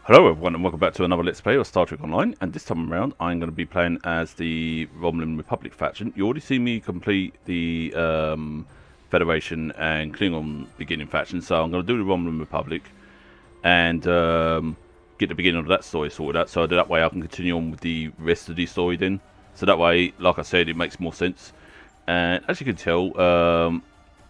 Hello everyone and welcome back to another Let's Play of Star Trek Online, and this time around I'm going to be playing as the Romulan Republic faction. You already see me complete the Federation and Klingon beginning faction, so I'm going to do the Romulan Republic and get the beginning of that story sorted out, so that way I can continue on with the rest of the story then. So that way, like I said, it makes more sense. And as you can tell,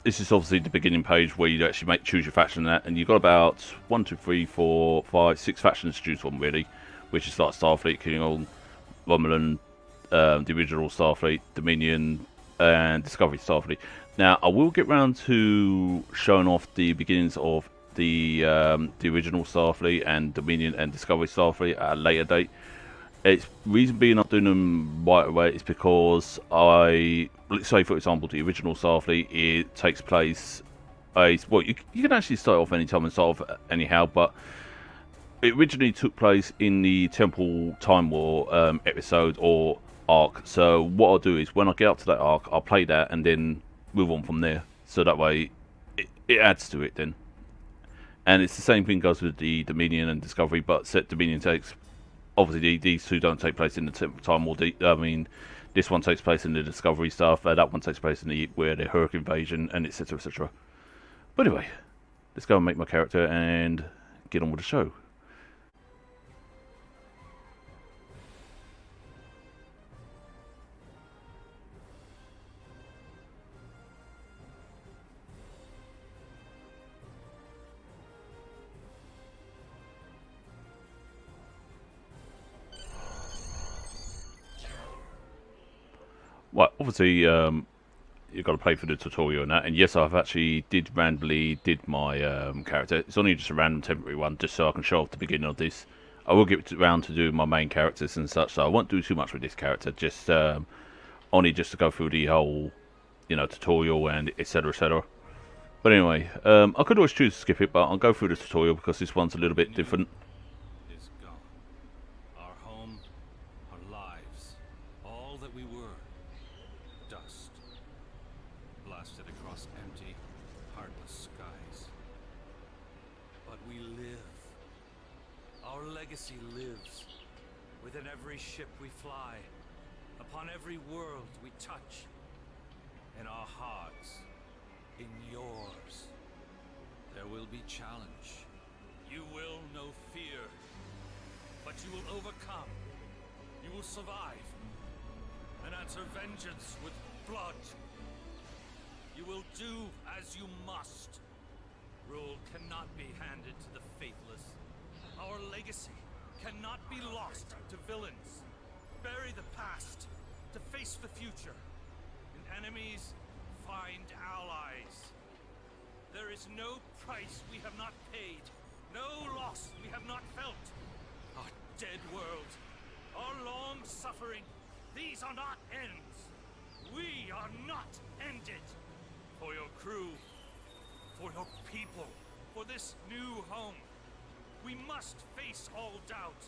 this is obviously the beginning page where you actually choose your faction and you've got about 1, 2, 3, 4, 5, 6 factions to choose from really, which is like Starfleet, Klingon, Romulan, the original Starfleet, Dominion, and Discovery Starfleet. Now I will get round to showing off the beginnings of the original Starfleet and Dominion and Discovery Starfleet at a later date. It's reason being not doing them right away is because let's say for example the original Starfleet, it takes place well, you can actually start off any time and start off anyhow, but it originally took place in the Temple Time War episode or arc. So what I'll do is when I get up to that arc, I'll play that and then move on from there, so that way it adds to it then. And it's the same thing goes with the Dominion and Discovery, but set Dominion takes, obviously these two don't take place in the Time War. I mean, this one takes place in the Discovery stuff. That one takes place in where the Hurricane invasion, and etc. etc. But anyway, let's go and make my character and get on with the show. Well, obviously, you've got to play for the tutorial and that. And yes, I've actually randomly did my character. It's only just a random temporary one, just so I can show off the beginning of this. I will get around to do my main characters and such, so I won't do too much with this character. Just only just to go through the whole, tutorial and etc. etc. But anyway, I could always choose to skip it, but I'll go through the tutorial because this one's a little bit different. Is gone. Our home, our lives, all that we were. Dust. Blasted across empty, heartless skies. But we live. Our legacy lives. Within every ship we fly. Upon every world we touch. In our hearts. In yours. There will be challenge. You will know fear. But you will overcome. You will survive. And answer vengeance with blood. You will do as you must. Rule cannot be handed to the faithless. Our legacy cannot be lost to villains. Bury the past to face the future. In enemies, find allies. There is no price we have not paid. No loss we have not felt. Our dead world. Our long suffering. These are not ends. We are not ended. For your crew. For your people. For this new home. We must face all doubt.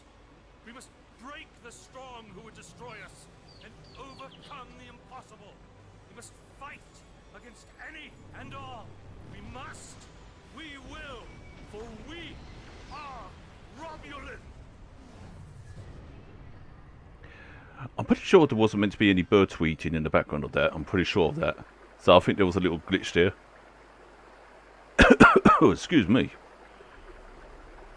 We must break the strong who would destroy us. And overcome the impossible. We must fight against any and all. We must. We will. For we are Romulan. I'm pretty sure there wasn't meant to be any bird tweeting in the background of that. I'm pretty sure of that. So I think there was a little glitch there. Oh, excuse me.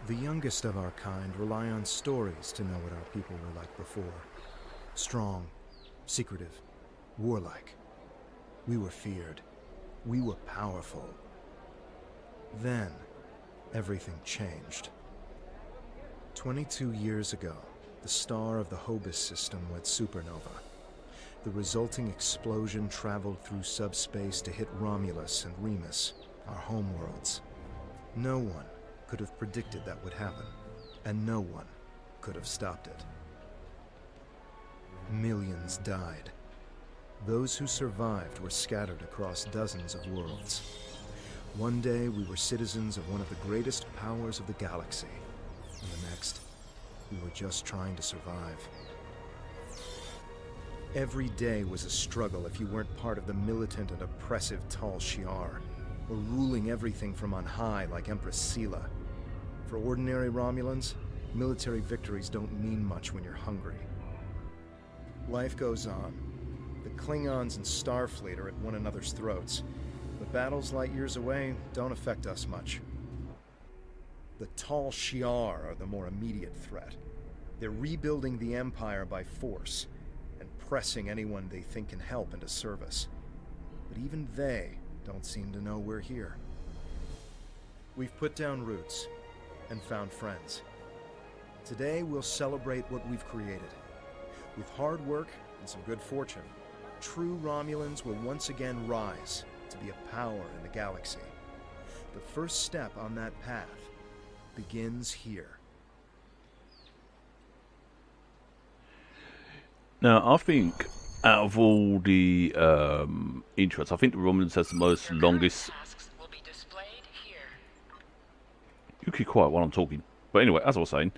The youngest of our kind rely on stories to know what our people were like before. Strong, secretive, warlike. We were feared. We were powerful. Then, everything changed. 22 years ago, the star of the Hobus system went supernova. The resulting explosion traveled through subspace to hit Romulus and Remus, our homeworlds. No one could have predicted that would happen, and no one could have stopped it. Millions died. Those who survived were scattered across dozens of worlds. One day we were citizens of one of the greatest powers of the galaxy, and the next, we were just trying to survive. Every day was a struggle if you weren't part of the militant and oppressive Tal Shiar, or ruling everything from on high like Empress Sela. For ordinary Romulans, Military victories don't mean much when you're hungry. Life goes on. The Klingons and Starfleet are at one another's throats, but battles light years away don't affect us much. The Tal Shiar are the more immediate threat. They're rebuilding the Empire by force, and pressing anyone they think can help into service. But even they don't seem to know we're here. We've put down roots and found friends. Today we'll celebrate what we've created. With hard work and some good fortune, true Romulans will once again rise to be a power in the galaxy. The first step on that path begins here. Now, I think out of all the intros, I think the Romulans has the most longest. Will be displayed here. You keep quiet while I'm talking. But anyway, as I was saying,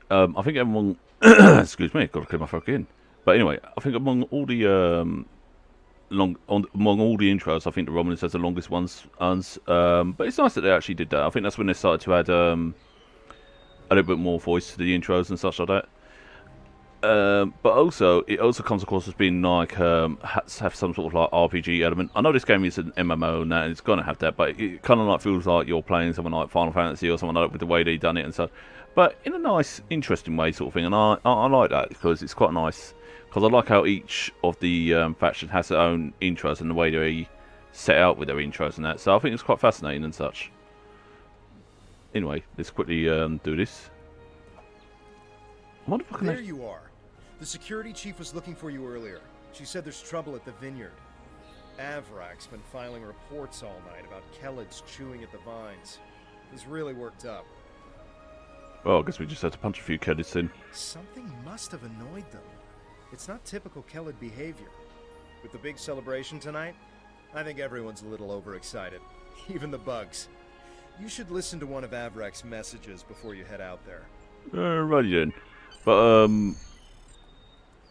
I think among excuse me, got to clear my throat again. But anyway, I think among all the among all the intros, I think the Romulans has the longest ones. But it's nice that they actually did that. I think that's when they started to add a little bit more voice to the intros and such like that. But also, it also comes across as being like have some sort of like RPG element. I know this game is an MMO and that, and it's going to have that, but it kind of like feels like you're playing something like Final Fantasy or something like that with the way they done it and stuff. But in a nice, interesting way, sort of thing. And I like that because it's quite nice. Because I like how each of the faction has their own intros and the way they set out with their intros and that. So I think it's quite fascinating and such. Anyway, let's quickly do this. I wonder if I can There you are. The security chief was looking for you earlier. She said there's trouble at the vineyard. Avrak's been filing reports all night about Kellids chewing at the vines. He's really worked up. Well, I guess we just had to punch a few Kellids in. Something must have annoyed them. It's not typical Kellid behavior. With the big celebration tonight, I think everyone's a little overexcited. Even the bugs. You should listen to one of Avrak's messages before you head out there. Righty then. But,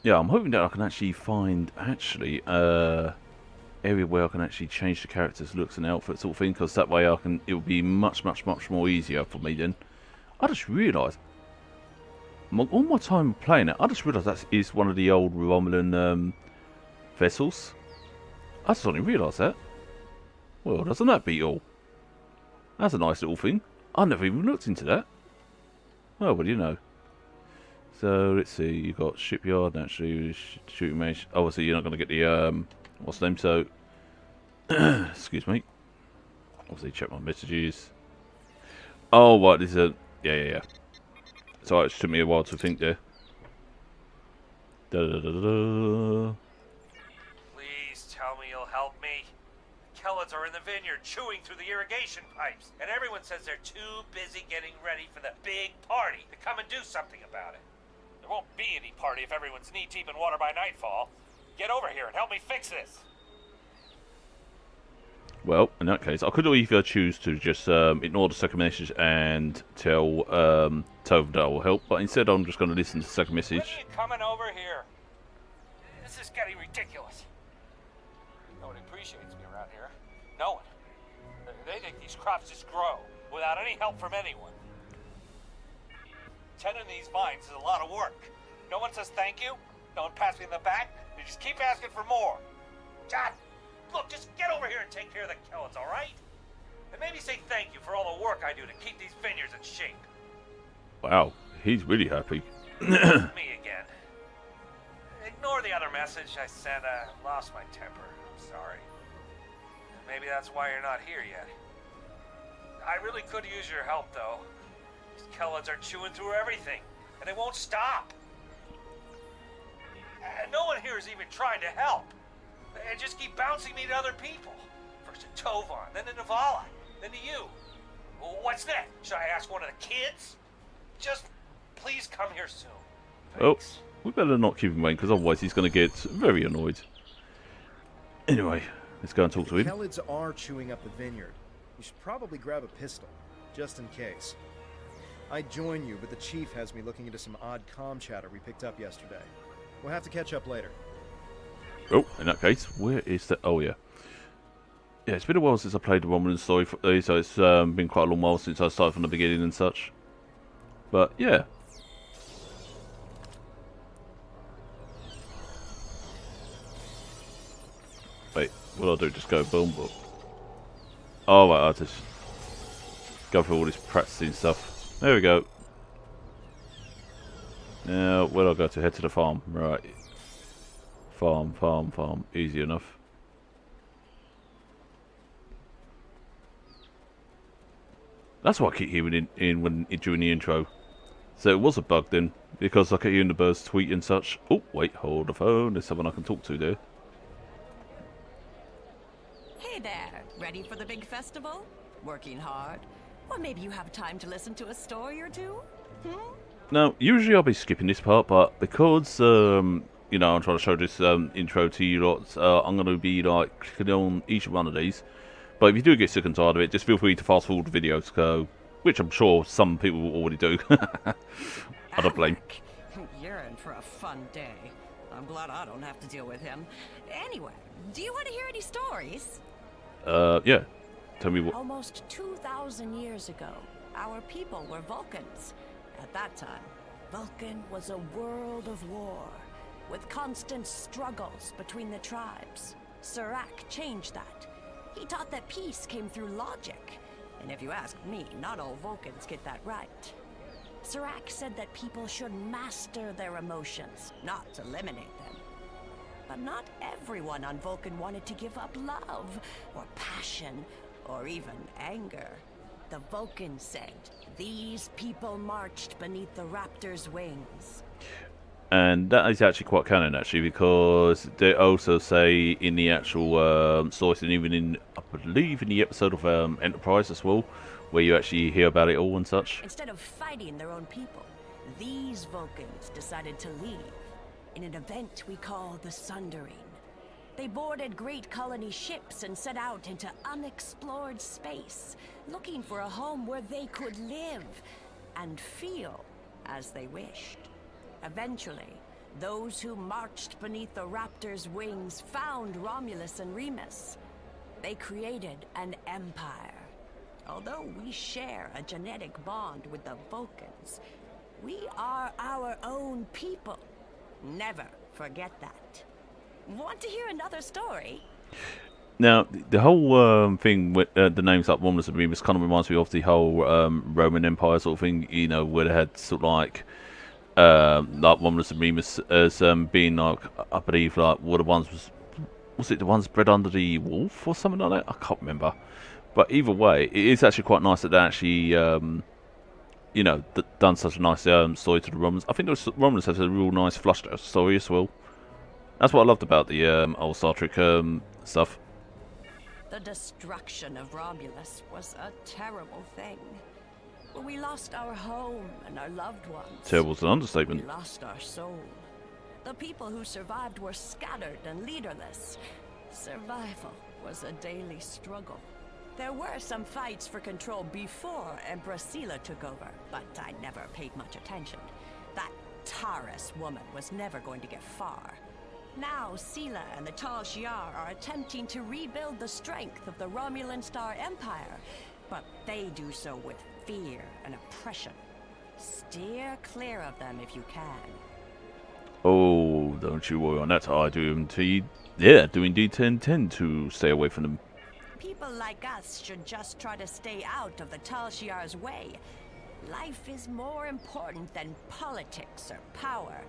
yeah, I'm hoping that I can actually find, area where I can actually change the character's looks and outfits sort of thing, because that way it'll be much more easier for me then. I just realised, all my time playing it, I just realised that is one of the old Romulan vessels. I just didn't realise that. Well, doesn't that beat all? That's a nice little thing. I never even looked into that. Oh, what do you know? So let's see, you've got shipyard, naturally, shooting range. Obviously, you're not going to get the what's the name? So, excuse me. Obviously, check my messages. Oh, what? This is a yeah. So it took me a while to think there. Please tell me you'll help me. Kellids are in the vineyard chewing through the irrigation pipes, and everyone says they're too busy getting ready for the big party to come and do something about it. There won't be any party if everyone's knee-deep in water by nightfall. Get over here and help me fix this. Well, in that case, I could either choose to just ignore the second message and tell Tove that will help, but instead I'm just going to listen to the second When are message. you coming over here? This is getting ridiculous. No one appreciates me around here. No one. They think these crops just grow without any help from anyone. Tending these vines is a lot of work. No one says thank you. No one pats me in the back. They just keep asking for more. God, look, just get over here and take care of the Kellids, all right? And maybe say thank you for all the work I do to keep these vineyards in shape. Wow, he's really happy. Me again. Ignore the other message I sent. I lost my temper. I'm sorry. Maybe that's why you're not here yet. I really could use your help, though. These Kellids are chewing through everything, and they won't stop. And no one here is even trying to help. They just keep bouncing me to other people. First to Tovan, then to Navala, then to you. Well, what's next? Should I ask one of the kids? Just please come here soon. Thanks. Oh, we better not keep him waiting, because otherwise he's going to get very annoyed. Anyway, let's go and talk to him. Kellids are chewing up the vineyard. You should probably grab a pistol, just in case. I'd join you, but the chief has me looking into some odd comm chatter we picked up yesterday. We'll have to catch up later. Oh, in that case, where is the... Oh, yeah. Yeah, it's been a while since I played the Romulan story, so it's been quite a long while since I started from the beginning and such. But, yeah. What I'll do, just go boom, boom. Oh, right, I'll just go through all this practicing stuff. There we go. Now, where do I go to? Head to the farm. Right. Farm, farm, farm. Easy enough. That's what I keep hearing during the intro. So it was a bug then, because I kept hearing the birds tweet and such. Oh, wait, hold the phone. There's someone I can talk to there. Hey there, ready for the big festival? Working hard? Or maybe you have time to listen to a story or two? Now, usually I'll be skipping this part, but because, you know, I'm trying to show this intro to you lot, I'm going to be, like, clicking on each one of these. But if you do get sick and tired of it, just feel free to fast forward the videos, which I'm sure some people will already do. I don't blame. You're in for a fun day. I'm glad I don't have to deal with him. Anyway, do you want to hear any stories? Yeah. Tell me what. Almost 2,000 years ago, our people were Vulcans. At that time, Vulcan was a world of war, with constant struggles between the tribes. Serac changed that. He taught that peace came through logic. And if you ask me, not all Vulcans get that right. Serac said that people should master their emotions, not eliminate them. But not everyone on Vulcan wanted to give up love, or passion, or even anger. The Vulcan said, these people marched beneath the raptor's wings. And that is actually quite canon, actually, because they also say in the actual source, and even in, I believe, in the episode of Enterprise as well, where you actually hear about it all and such. Instead of fighting their own people, these Vulcans decided to leave in an event we call the Sundering. They boarded great colony ships and set out into unexplored space, looking for a home where they could live and feel as they wished. Eventually, those who marched beneath the Raptor's wings found Romulus and Remus. They created an empire. Although we share a genetic bond with the Vulcans, we are our own people. Never forget that. Want to hear another story? Now, the whole thing with the names like Romulus and Remus kind of reminds me of the whole Roman Empire sort of thing, you know, where they had sort of like Romulus and Remus as being like, I believe, like, were the ones, was it the ones bred under the wolf or something like that? I can't remember. But either way, it is actually quite nice that they actually, you know, done such a nice story to the Romulans. I think Romulus has a real nice flush story as well. That's what I loved about the old Star Trek stuff. The destruction of Romulus was a terrible thing. We lost our home and our loved ones. Terrible's an understatement. We lost our soul. The people who survived were scattered and leaderless. Survival was a daily struggle. There were some fights for control before Empress Sela took over, but I never paid much attention. That Taurus woman was never going to get far. Now Sela and the Tal Shiar are attempting to rebuild the strength of the Romulan Star Empire, but they do so with fear and oppression. Steer clear of them if you can. Oh, don't you worry on that. I do indeed. Yeah, do indeed intend to stay away from them. People like us should just try to stay out of the Tal Shiar's way. Life is more important than politics or power.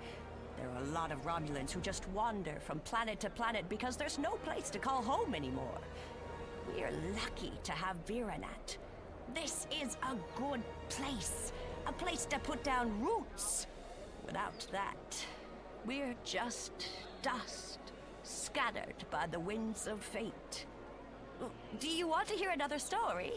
There are a lot of Romulans who just wander from planet to planet because there's no place to call home anymore. We're lucky to have Viranat. This is a good place. A place to put down roots. Without that, we're just dust, scattered by the winds of fate. Do you want to hear another story?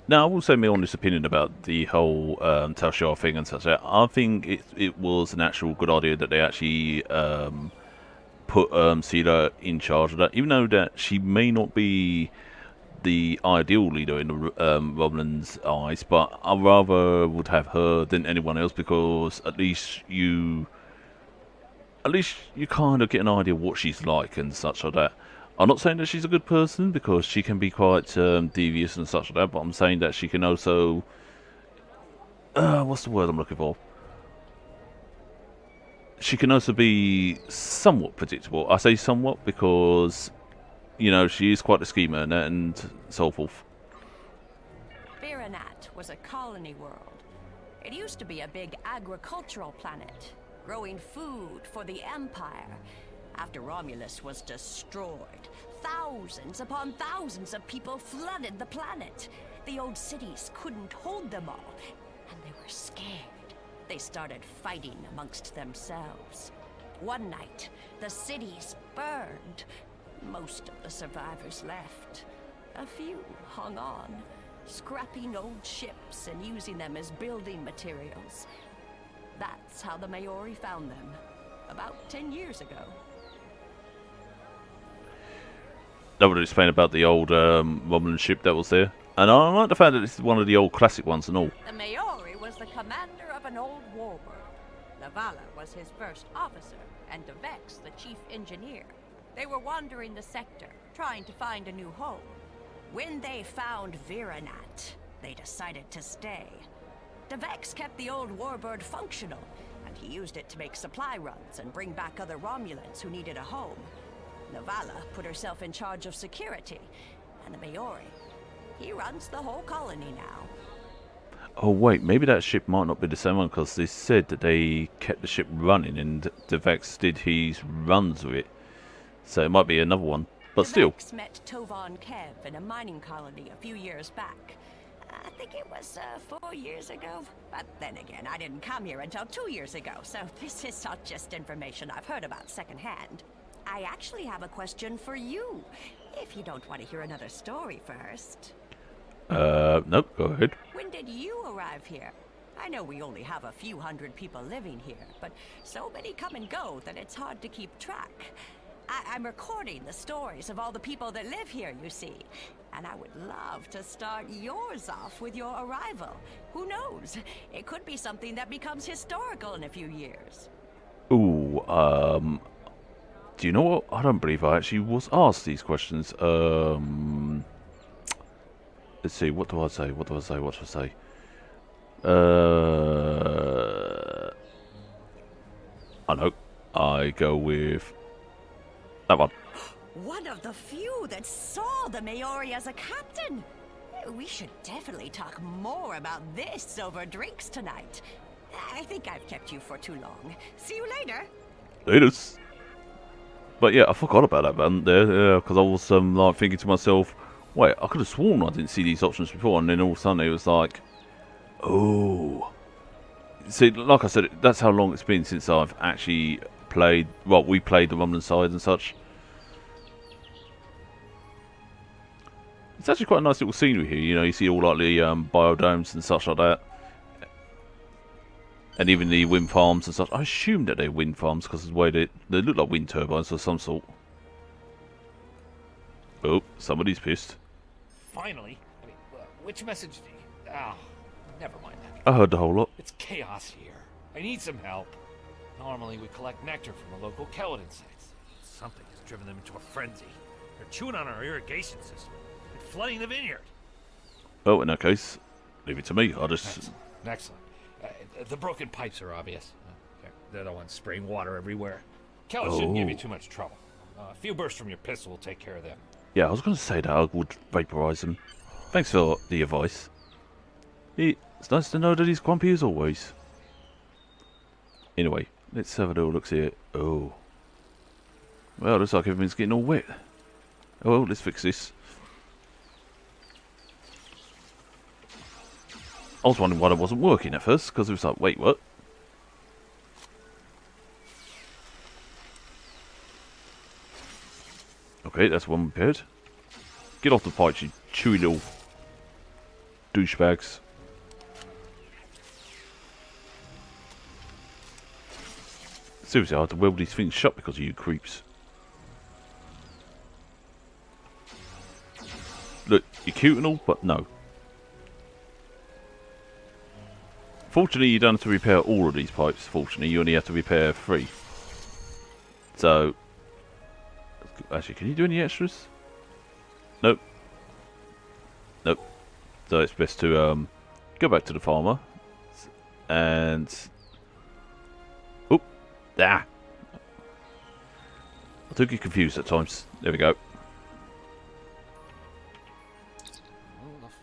Now, I will say my honest opinion about the whole Tal Shiar thing and such. I think it was an actual good idea that they actually put Sela in charge of that, even though that she may not be the ideal leader in the Romulans' eyes, but I rather would have her than anyone else, because at least you kind of get an idea of what she's like and such like that. I'm not saying that she's a good person, because she can be quite devious and such like that, but I'm saying that she can also... what's the word I'm looking for? She can also be somewhat predictable. I say somewhat because you know, she is quite a schemer and so forth. Viranat was a colony world. It used to be a big agricultural planet, growing food for the Empire. After Romulus was destroyed, thousands upon thousands of people flooded the planet. The old cities couldn't hold them all, and they were scared. They started fighting amongst themselves. One night, the cities burned. Most of the survivors left. A few hung on, scrapping old ships and using them as building materials. That's how the Maori found them, about 10 years ago. That would explain about the old Romulan ship that was there. And I like the fact that this is one of the old classic ones and all. The Maori was the commander of an old warbird. Lavala was his first officer, and Devex the chief engineer. They were wandering the sector, trying to find a new home. When they found Viranat, they decided to stay. Devex kept the old warbird functional, and he used it to make supply runs and bring back other Romulans who needed a home. Lavala put herself in charge of security, and the Maori, he runs the whole colony now. Oh wait, maybe that ship might not be the same one, because they said that they kept the ship running and Devex did his runs with it. So it might be another one, but still. Devex met Tovan Kev in a mining colony a few years back. I think it was 4 years ago. But then again, I didn't come here until 2 years ago, so this is not just information I've heard about secondhand. I actually have a question for you, if you don't want to hear another story first. Nope, go ahead. When did you arrive here? I know we only have a few hundred people living here, but so many come and go that it's hard to keep track. I'm recording the stories of all the people that live here, you see. And I would love to start yours off with your arrival. Who knows? It could be something that becomes historical in a few years. Ooh, do you know what? I don't believe I actually was asked these questions. Let's see, what do I say? What do I say? What do I say? I know. I go with that one. One of the few that saw the Maori as a captain. We should definitely talk more about this over drinks tonight. I think I've kept you for too long. See you later. Laters. But yeah, I forgot about that band there, because I was like thinking to myself, wait, I could have sworn I didn't see these options before, and then all of a sudden it was like, oh. See, like I said, that's how long it's been since I've actually played, well, we played the Romulan side and such. It's actually quite a nice little scenery here, you know, you see all like the biodomes and such like that. And even the wind farms and such. I assume that they're wind farms because of the way they look like wind turbines of some sort. Oh, somebody's pissed. Finally. I mean, which message do you... Oh, never mind that. I heard the whole lot. It's chaos here. I need some help. Normally we collect nectar from the local Kellet insects. Something has driven them into a frenzy. They're chewing on our irrigation system and flooding the vineyard. Oh, in that case, leave it to me. I'll just... Excellent. The broken pipes are obvious. They're the ones spraying water everywhere. Kellet shouldn't give you too much trouble. A few bursts from your pistol will take care of them. Yeah, I was going to say that I would vaporise them. Thanks for the advice. It's nice to know that he's grumpy as always. Anyway, let's have a little look here. Oh. Well, looks like everything's getting all wet. Oh, well, let's fix this. I was wondering why it wasn't working at first, because it was like, wait, what? Okay, that's one repaired. Get off the pipes, you chewy little douchebags. Seriously, I had to weld these things shut because of you creeps. Look, you're cute and all, but no. Fortunately, you don't have to repair all of these pipes. Fortunately, you only have to repair 3. So, actually, can you do any extras? Nope. Nope. So it's best to go back to the farmer and I do get confused at times. There we go.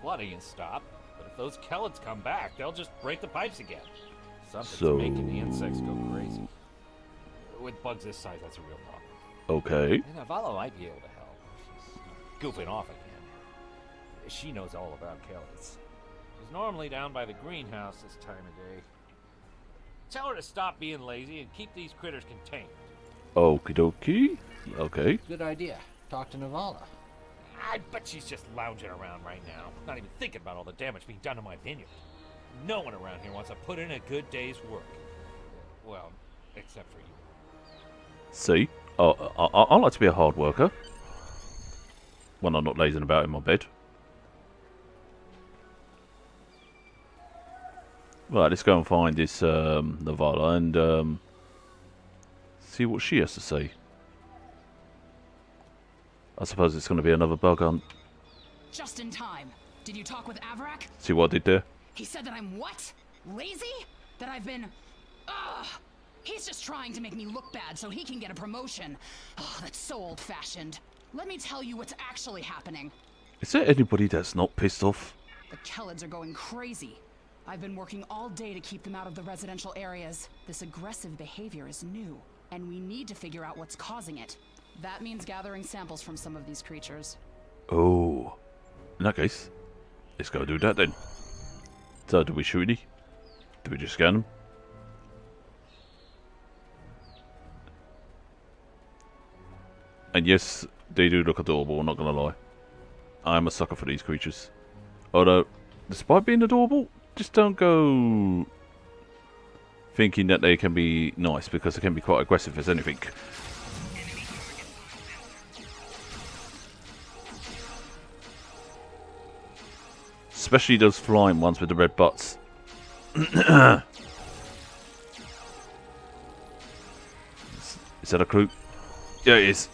flooding and stop, but if those Kellids come back, they'll just break the pipes again. Something's So- making the insects go crazy. With bugs this size, that's a real problem. Okay. And Avala might be able to help. She's goofing off again. She knows all about Kellids. She's normally down by the greenhouse this time of day. Tell her to stop being lazy and keep these critters contained. Okie dokie. Okay. Good idea. Talk to Navala. I bet she's just lounging around right now, not even thinking about all the damage being done to my vineyard. No one around here wants to put in a good day's work. Well, except for you. See? I like to be a hard worker. When I'm not lazing about in my bed. Right, let's go and find this Navala and see what she has to say. I suppose it's going to be another bug hunt. Just in time. Did you talk with Avrak? See what I did there? He said that I'm what? Lazy? That I've been... Ugh! He's just trying to make me look bad so he can get a promotion. Oh, that's so old-fashioned. Let me tell you what's actually happening. Is there anybody that's not pissed off? The Kellids are going crazy. I've been working all day to keep them out of the residential areas. This aggressive behavior is new, and we need to figure out what's causing it. That means gathering samples from some of these creatures. Oh. In that case, let's go do that then. So, do we shoot any? Do we just scan them? And yes, they do look adorable, I'm not gonna lie. I'm a sucker for these creatures. Although, despite being adorable, just don't go thinking that they can be nice, because they can be quite aggressive as anything. Especially those flying ones with the red butts. Is that a clue? Yeah, it is.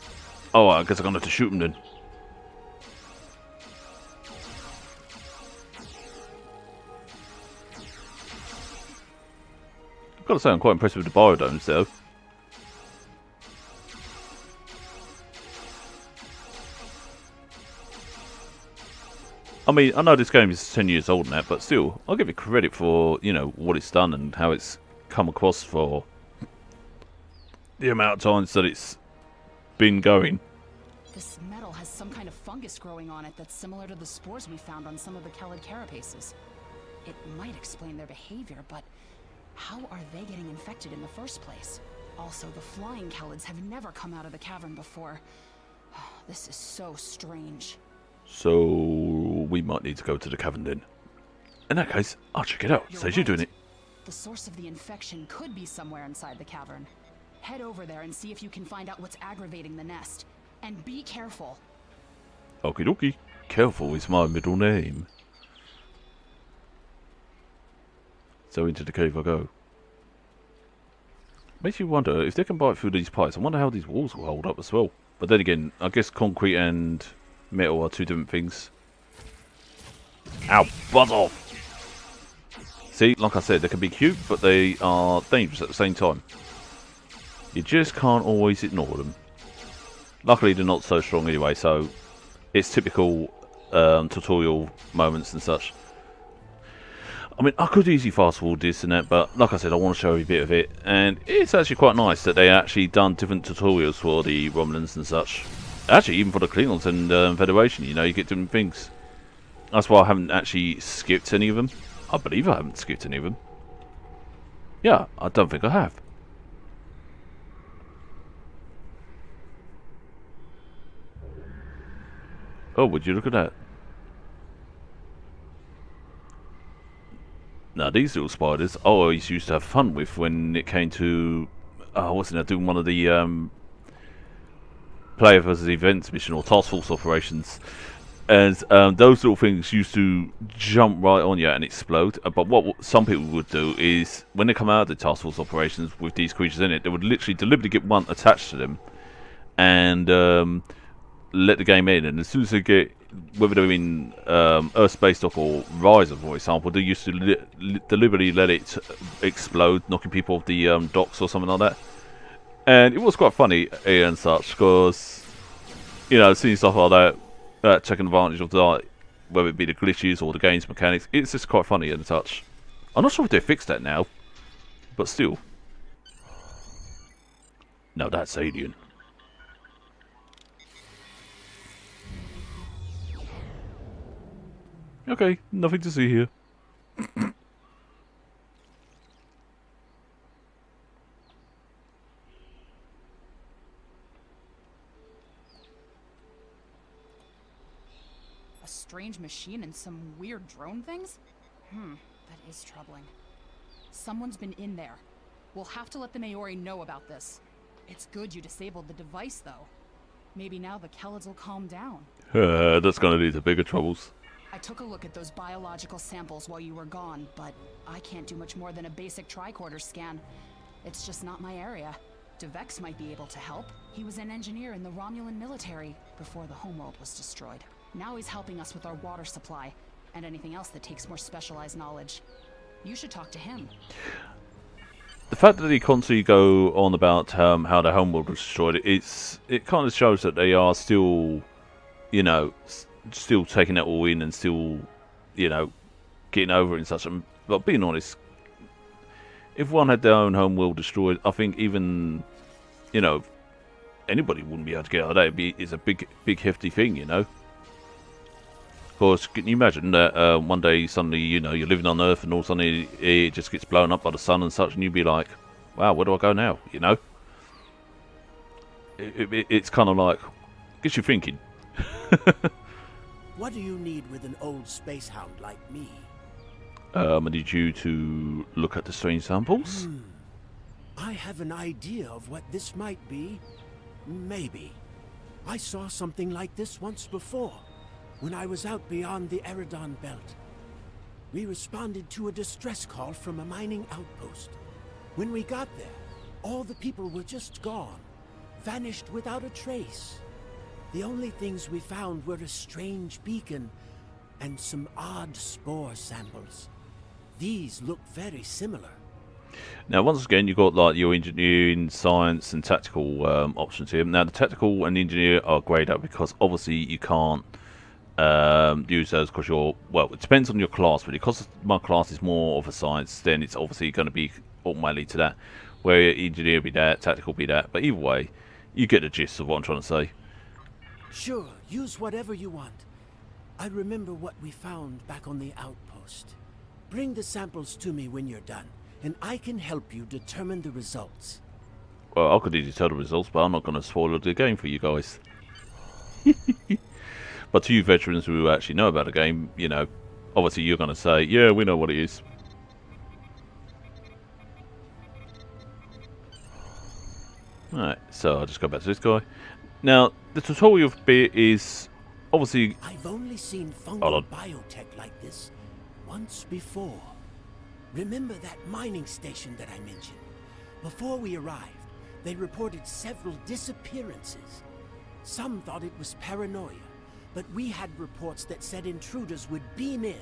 Oh, I guess I'm gonna have to shoot him then. I've got to say, I'm quite impressed with the biodomes though. I mean, I know this game is 10 years old and that, but still, I'll give it credit for, you know, what it's done and how it's come across for the amount of times that it's been going. This metal has some kind of fungus growing on it that's similar to the spores we found on some of the Kellid carapaces. It might explain their behavior, but how are they getting infected in the first place? Also, the flying Kellids have never come out of the cavern before. This is so strange. So, we might need to go to the cavern then. In that case, I'll check it out. Says you're doing it. The source of the infection could be somewhere inside the cavern. Head over there and see if you can find out what's aggravating the nest. And be careful. Okie dokie. Careful is my middle name. So into the cave I go. Makes you wonder if they can bite through these pipes. I wonder how these walls will hold up as well. But then again, I guess concrete and metal are two different things. Ow, buzz off! See, like I said, they can be cute, but they are dangerous at the same time. You just can't always ignore them. Luckily, they're not so strong anyway, so it's typical tutorial moments and such. I mean, I could easily fast forward this and that, but like I said, I want to show you a bit of it. And it's actually quite nice that they actually done different tutorials for the Romulans and such. Actually, even for the Klingons and Federation, you know, you get different things. That's why I haven't actually skipped any of them. I believe I haven't skipped any of them. Yeah, I don't think I have. Oh, would you look at that? Now, these little spiders, I always used to have fun with when it came to... wasn't I doing one of the player versus events mission or task force operations, and those little things used to jump right on you and explode. But what some people would do is when they come out of the task force operations with these creatures in it, they would literally deliberately get one attached to them and let the game in. And as soon as they get, whether they're in Earth Space Dock or Riser, for example, they used to deliberately let it explode, knocking people off the docks or something like that. And it was quite funny and such, because, you know, seeing stuff like that, taking advantage of the whether it be the glitches or the game's mechanics. It's just quite funny in a touch. I'm not sure if they fixed that now, but still. Now that's alien. Okay, nothing to see here. A strange machine and some weird drone things? That is troubling. Someone's been in there. We'll have to let the Maori know about this. It's good you disabled the device, though. Maybe now the Kellids will calm down. That's gonna lead to bigger troubles. I took a look at those biological samples while you were gone, but I can't do much more than a basic tricorder scan. It's just not my area. DeVex might be able to help. He was an engineer in the Romulan military before the homeworld was destroyed. Now he's helping us with our water supply and anything else that takes more specialized knowledge. You should talk to him. The fact that they constantly go on about how the homeworld was destroyed, it kind of shows that they are still, you know, still taking that all in and still, you know, getting over it and such. But being honest, if one had their own homeworld destroyed, I think even, you know, anybody wouldn't be able to get out of that. It's a big, hefty thing, you know. Of course, can you imagine that one day suddenly, you know, you're living on Earth and all of a sudden it just gets blown up by the sun and such, and you'd be like, wow, where do I go now, you know? It's kind of like, gets you thinking. What do you need with an old space hound like me? I need you to look at the strange samples. I have an idea of what this might be. Maybe. I saw something like this once before, when I was out beyond the Eridon Belt. We responded to a distress call from a mining outpost. When we got there, all the people were just gone, vanished without a trace. The only things we found were a strange beacon and some odd spore samples. These look very similar. Now, once again, you've got like your engineering, science, and tactical options here. Now, the tactical and engineer are greyed out because obviously you can't use those because you're, well, it depends on your class, but because my class is more of a science, then it's obviously going to be automatically to that. Where engineer be that, tactical be that, but either way, you get the gist of what I'm trying to say. Sure, use whatever you want. I remember what we found back on the outpost. Bring the samples to me when you're done, and I can help you determine the results. Well, I could easily tell the results, but I'm not going to spoil the game for you guys. But to you veterans who actually know about the game, you know, obviously you're going to say, yeah, we know what it is. Alright, so I'll just go back to this guy. Now, the tutorial bit is obviously... I've only seen fungal biotech like this once before. Remember that mining station that I mentioned? Before we arrived, they reported several disappearances. Some thought it was paranoia, but we had reports that said intruders would beam in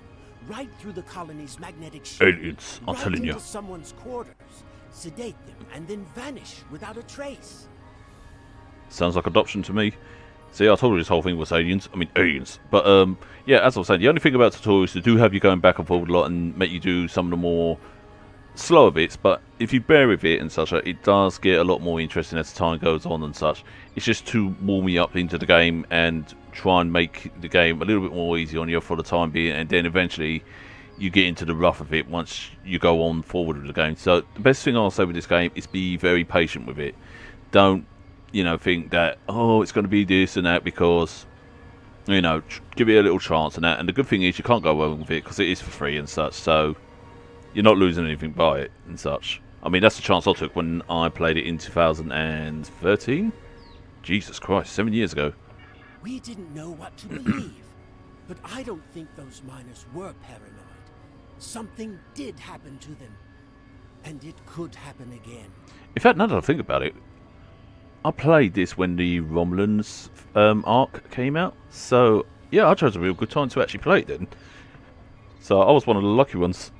right through the colony's magnetic shield, aliens, I'm right telling you. into someone's quarters, sedate them, and then vanish without a trace. Sounds like adoption to me. See, I told you this whole thing was aliens. I mean, aliens. But, yeah, as I was saying, the only thing about tutorials is they do have you going back and forward a lot and make you do some of the more slower bits. But if you bear with it and such, it does get a lot more interesting as time goes on and such. It's just to warm you up into the game and try and make the game a little bit more easy on you for the time being. And then eventually you get into the rough of it once you go on forward with the game. So the best thing I'll say with this game is be very patient with it. Don't, you know, think that, oh, it's going to be this and that, because, you know, give it a little chance and that. And the good thing is you can't go wrong with it because it is for free and such, so you're not losing anything by it and such. I mean, that's the chance I took when I played it in 2013. Jesus Christ, 7 years ago. We didn't know what to believe, but I don't think those miners were paranoid. Something did happen to them, and it could happen again. In fact, now that I think about it, I played this when the Romulans arc came out, so yeah, I chose a real good time to actually play it then. So I was one of the lucky ones,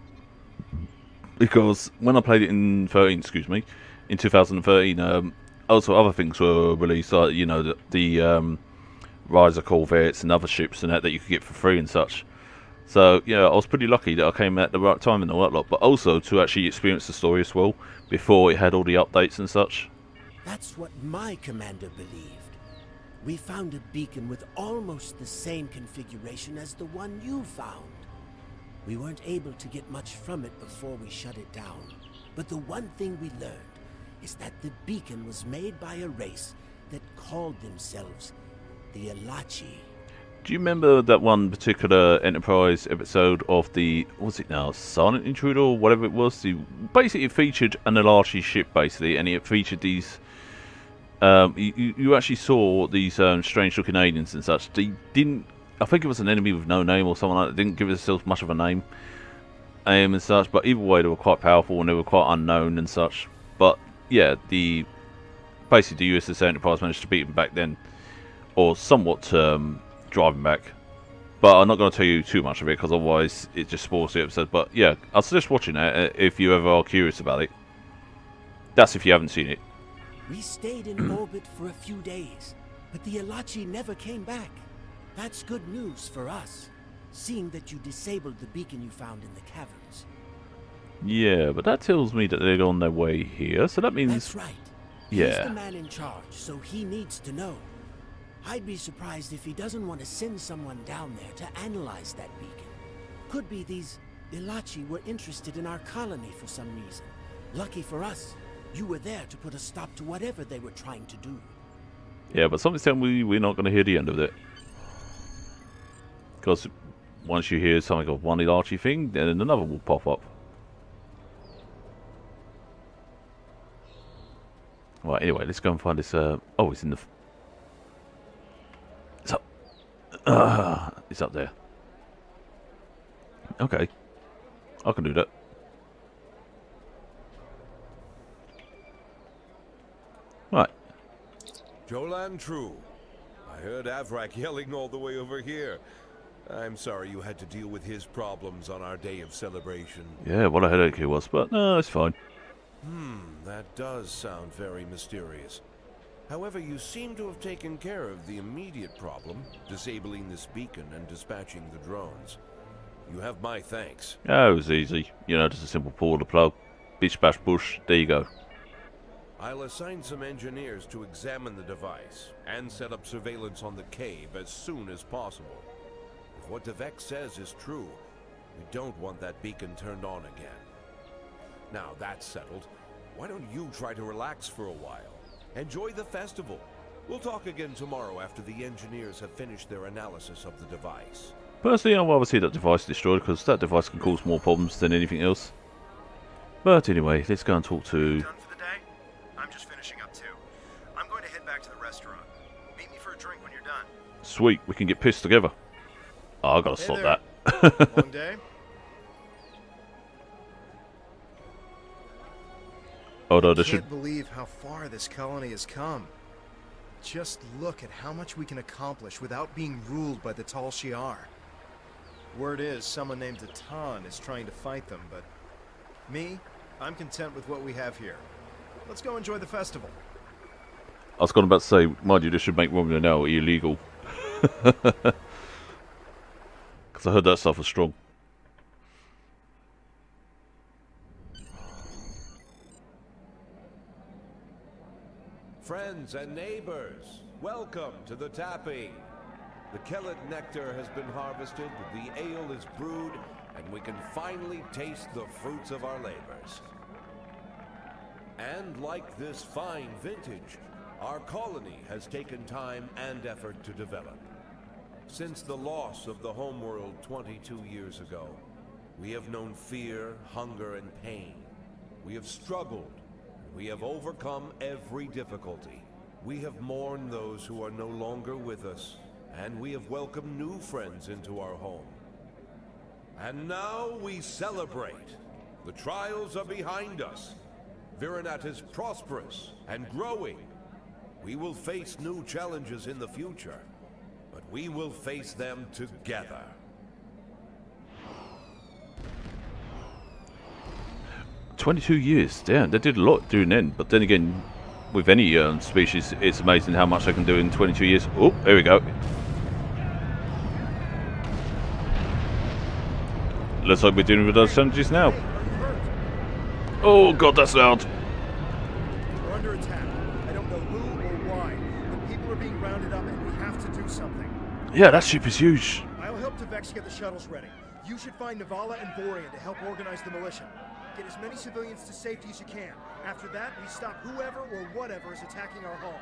because when I played it in 2013, also other things were released, like, you know, the Riser Corvettes and other ships and that you could get for free and such. So yeah, I was pretty lucky that I came at the right time and all that lot, but also to actually experience the story as well before it had all the updates and such. That's what my commander believed. We found a beacon with almost the same configuration as the one you found. We weren't able to get much from it before we shut it down. But the one thing we learned is that the beacon was made by a race that called themselves the Elachi. Do you remember that one particular Enterprise episode of the, what was it now, Silent Intruder or whatever it was? Basically it featured an Elachi ship basically, and it featured these, you actually saw these strange looking aliens and such. They didn't, I think it was an enemy with no name or something like that, didn't give themselves much of a name and such, but either way they were quite powerful and they were quite unknown and such. But yeah, basically the USS Enterprise managed to beat them back then, or somewhat driving back, but I'm not going to tell you too much of it because otherwise it just spoils the episode. But yeah, I'll suggest watching it if you ever are curious about it. That's if you haven't seen it. We stayed in orbit for a few days, but the Elachi never came back. That's good news for us, seeing that you disabled the beacon you found in the caverns. Yeah, but that tells me that they're on their way here, so that means... That's right. Yeah. He's the man in charge, so he needs to know. I'd be surprised if he doesn't want to send someone down there to analyze that beacon. Could be these Elachi were interested in our colony for some reason. Lucky for us, you were there to put a stop to whatever they were trying to do. Yeah, but something's telling me we're not going to hear the end of it. Because once you hear something of one Elachi thing, then another will pop up. Right, anyway, let's go and find this, oh, it's in the... It's up. It's up there. Okay. I can do that. Right. Jolan True. I heard Avrak yelling all the way over here. I'm sorry you had to deal with his problems on our day of celebration. Yeah, what a headache it was, but no, it's fine. That does sound very mysterious. However, you seem to have taken care of the immediate problem, disabling this beacon and dispatching the drones. You have my thanks. Yeah, it was easy. You know, just a simple pull of the plug. Bish bash bush, there you go. I'll assign some engineers to examine the device and set up surveillance on the cave as soon as possible. If what Devek says is true, we don't want that beacon turned on again. Now that's settled, why don't you try to relax for a while? Enjoy the festival. We'll talk again tomorrow after the engineers have finished their analysis of the device. Personally, I'd rather see that device destroyed, because that device can cause more problems than anything else. But anyway, let's go and talk to... Done for the day? I'm just finishing up too. I'm going to head back to the restaurant. Meet me for a drink when you're done. Sweet, we can get pissed together. Oh, I gotta stop there. that. Long day? Although I there can't should... believe how far this colony has come. Just look at how much we can accomplish without being ruled by the Tal Shiar. Word is, someone named Atan is trying to fight them, but me, I'm content with what we have here. Let's go enjoy the festival. I was going about to say, mind you, this should make Romulan now illegal. Because I heard that stuff was strong. Friends and neighbors, welcome to the tapping. The Kellet nectar has been harvested, the ale is brewed, and we can finally taste the fruits of our labors. And like this fine vintage, our colony has taken time and effort to develop. Since the loss of the homeworld 22 years ago, we have known fear, hunger, and pain. We have struggled. We have overcome every difficulty. We have mourned those who are no longer with us, and we have welcomed new friends into our home. And now we celebrate. The trials are behind us. Virinat is prosperous and growing. We will face new challenges in the future, but we will face them together. 22 years, damn, they did a lot during then. But then again, with any species, it's amazing how much they can do in 22 years. Oh, there we go. Looks like we're dealing with those synergies now. Oh god, that's loud. We're under attack. I don't know who or why, but people are being rounded up and we have to do something. Yeah, that ship is huge. I'll help Vex get the shuttles ready. You should find Navala and Borean to help organize the militia. Get as many civilians to safety as you can. After that, we stop whoever or whatever is attacking our home.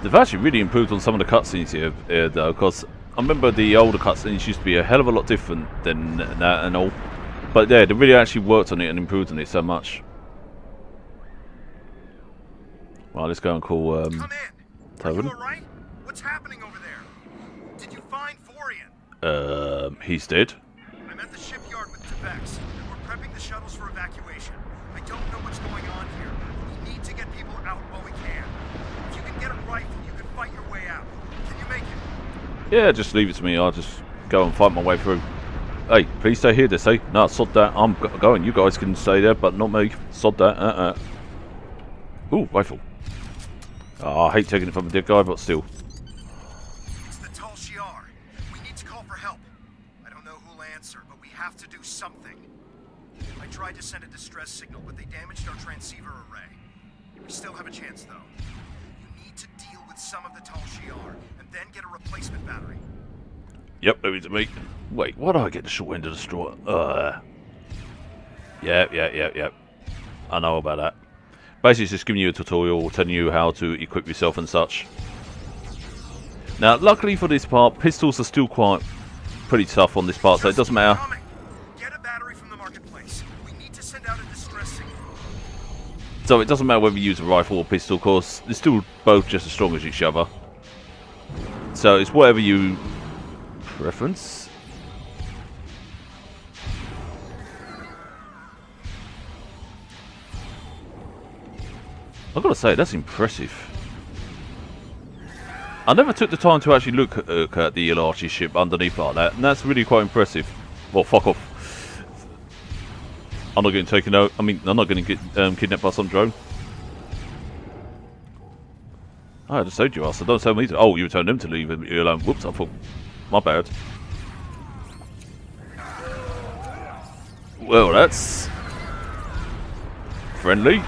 They've actually really improved on some of the cutscenes here, though, because I remember the older cutscenes used to be a hell of a lot different than that and all. But yeah, they really actually worked on it and improved on it so much. Well, let's go and call Come in. Tavern. Are you alright? What's happening over there? Did you find Borean? He's dead. I'm at the shipyard with Vex, and we're prepping the shuttles for evacuation. I don't know what's going on here. We need to get people out while we can. If you can get a rifle, you can fight your way out. Can you make it? Yeah, just leave it to me. I'll just go and fight my way through. Hey, please stay here, they say. No, sod that. I'm going. You guys can stay there, but not me. Sod that. Ooh, rifle. Oh, I hate taking it from a dead guy, but still. It's the Tal Shiar. We need to call for help. I don't know who'll answer, but we have to do something. I tried to send a distress signal, but they damaged our transceiver array. We still have a chance, though. You need to deal with some of the Tal Shiar, and then get a replacement battery. Yep, leave it to me. Wait, why do I get the short end of the straw? Yep. I know about that. Basically, it's just giving you a tutorial, telling you how to equip yourself and such. Now, luckily for this part, pistols are still pretty tough on this part, so it doesn't matter. Get a battery from the marketplace. We need to send out a distress signal. So it doesn't matter whether you use a rifle or pistol, of course. They're still both just as strong as each other. So it's whatever you preference. I've got to say, that's impressive. I never took the time to actually look at the Ilachi ship underneath like that, and that's really quite impressive. Well, fuck off. I'm not getting taken out. I mean, I'm not going to get kidnapped by some drone. I just told you, so don't tell me to. Oh, you were telling them to leave me alone. Whoops, I thought. My bad. Well, that's friendly.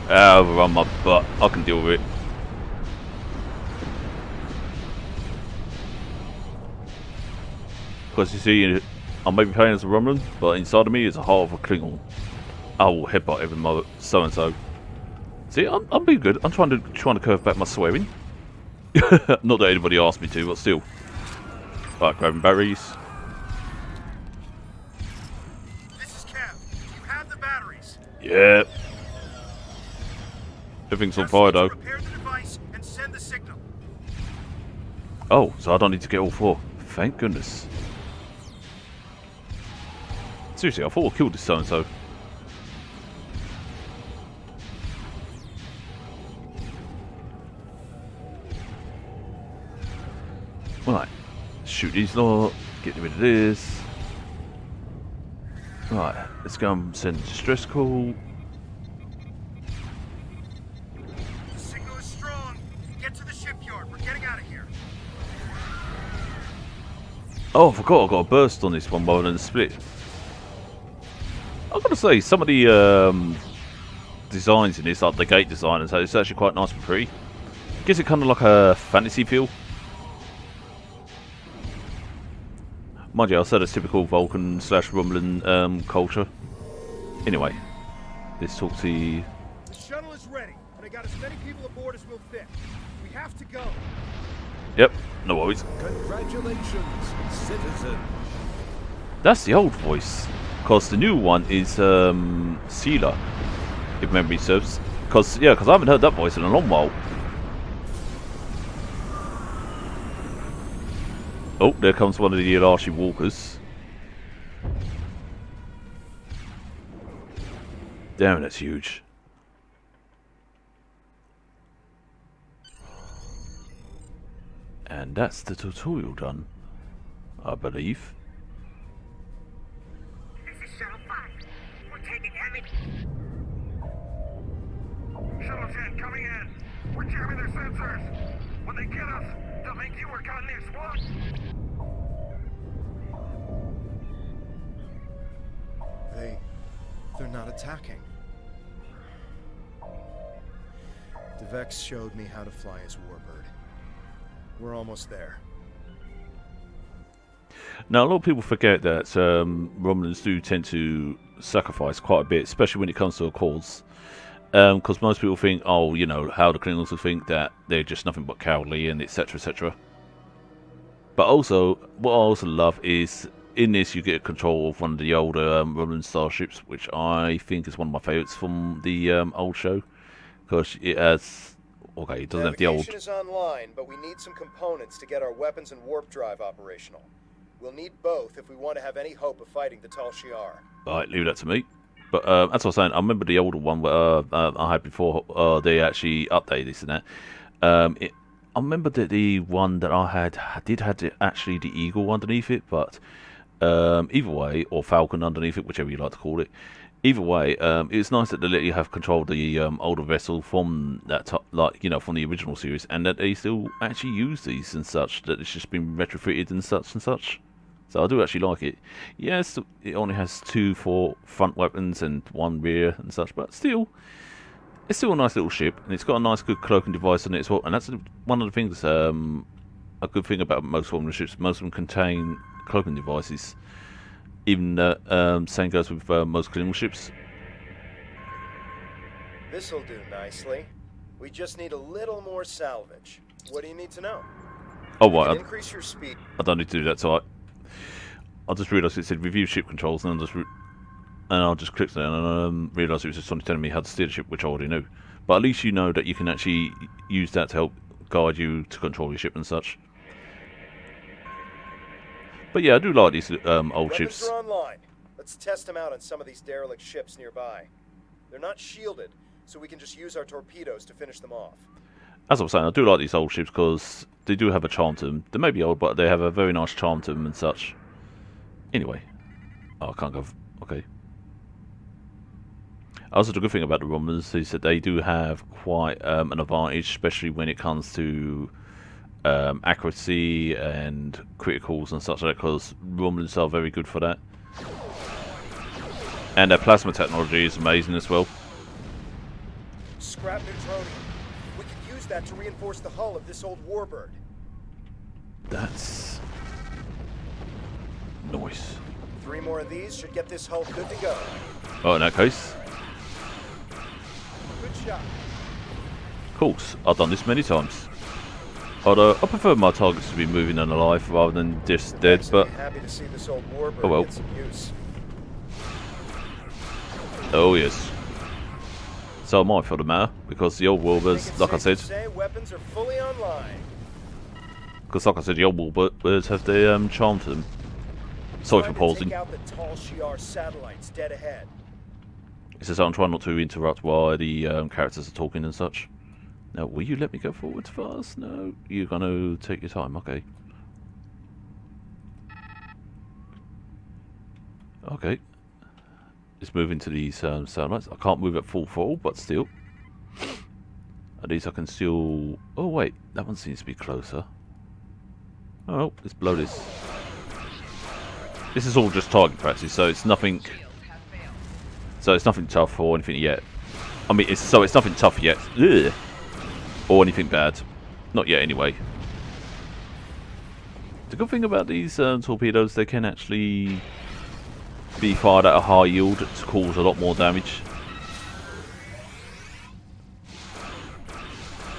Overrun my butt. I can deal with it. Because you see, I may be playing as a Romulan, but inside of me is a heart of a Klingon. I will headbutt every mother so and so. See, I'm being good. I'm trying to curve back my swearing. Not that anybody asked me to, but still. Right, grabbing batteries. This is Cav. You have the batteries. Yeah. Everything's on fire though. Repair the device and send the signal. Oh, so I don't need to get all four. Thank goodness. Seriously, I thought I killed this so and so. Right, shoot these lot, get rid of this. Right, let's go and send a distress call. The signal is strong. Get to the shipyard. We're getting out of here. Oh, I forgot I got a burst on this one rather than a split. I've got to say, some of the designs in this, like the gate design and so, it's actually quite nice and pretty. Gives it kind of like a fantasy feel. Mind you, I said it's typical Vulcan / Romulan culture. Anyway, let's talk to The shuttle is ready, and I got as many people aboard as will fit. We have to go. Yep, no worries. Congratulations, citizen. That's the old voice. Because the new one is Sealer, if memory serves. Because I haven't heard that voice in a long while. Oh, there comes one of the Ilachi walkers. Damn, that's huge. And that's the tutorial done, I believe. taking enemy... Shuttle 10 coming in. We're jamming their sensors. When they get us, they'll think you were caught in their swamp. They're not attacking. The Vex showed me how to fly his warbird. We're almost there. Now, a lot of people forget that Romulans do tend to sacrifice quite a bit, especially when it comes to a cause. Because most people think, oh, you know, how the Klingons will think that they're just nothing but cowardly and etc, etc. But also, what I also love is, in this you get control of one of the older Romulan starships, which I think is one of my favourites from the old show. Because it has... Okay, it doesn't have the old... Navigation is online, but we need some components to get our weapons and warp drive operational. We'll need both if we want to have any hope of fighting the Tal Shiar. Alright, leave that to me. But as I was saying, I remember the older one I had before they actually updated this and that. I remember that the one that I had actually the Eagle underneath it, but either way, or Falcon underneath it, whichever you like to call it. Either way, it's nice that they let you have control of the older vessel from that from the original series, and that they still actually use these and such. That it's just been retrofitted and such and such. So I do actually like it. Yes, it only has 2 for front weapons and 1 rear and such, but still, it's still a nice little ship, and it's got a nice, good cloaking device on it as well. And that's one of the things. A good thing about most Romulan ships, most of them contain cloaking devices. Even same goes with most Klingon ships. This'll do nicely. We just need a little more salvage. What do you need to know? Oh, right. Increase your speed. I don't need to do that, so I just realised it said review ship controls, and I'll just click there and realised it was just telling me how to steer the ship, which I already knew. But at least you know that you can actually use that to help guide you to control your ship and such. But yeah, I do like these old ships. Weapons are online. Let's test them out on some of these derelict ships nearby. They're not shielded, so we can just use our torpedoes to finish them off. As I was saying, I do like these old ships because they do have a charm to them. They may be old, but they have a very nice charm to them and such. Anyway. Oh, I can't go... Okay. Also, the good thing about the Romulans is that they do have quite an advantage, especially when it comes to accuracy and criticals and such like that, because Romulans are very good for that. And their plasma technology is amazing as well. Scrap neutronium. We could use that to reinforce the hull of this old warbird. That's nice. 3 more of these should get this hull good to go. Oh, in that case. Good shot. Of course, I've done this many times. Although I prefer my targets to be moving and alive rather than just dead, but happy to see this old warbird oh well. get some use. Oh yes. So am I, for the matter, because the old warbirds, like I said, weapons are fully online. because like I said, the old warbirds have their charm to them. Sorry for pausing. Take out the Tal Shiar satellites dead ahead. It's just I'm trying not to interrupt while the characters are talking and such. Now, will you let me go forwards fast? No, you're gonna take your time. Okay. Okay. Let's move into these satellites. I can't move at full throttle, but still. At least I can still... Oh wait, that one seems to be closer. Oh, let's blow this. This is all just target practice, so it's nothing... So it's nothing tough or anything yet. I mean, it's nothing tough yet. Ugh. Or anything bad. Not yet, anyway. The good thing about these torpedoes, they can actually be fired at a high yield to cause a lot more damage.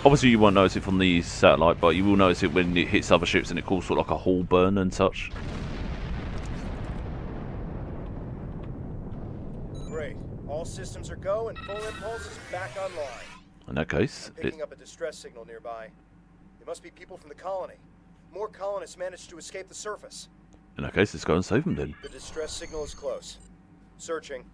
Obviously, you won't notice it from the satellite, but you will notice it when it hits other ships and it causes sort of like a hull burn and such. Great. All systems are go and full impulse is back online. In that case, picking up a distress signal nearby. There must be people from the colony. More colonists managed to escape the surface. In that case, let's go and save them then. The distress signal is close. Searching.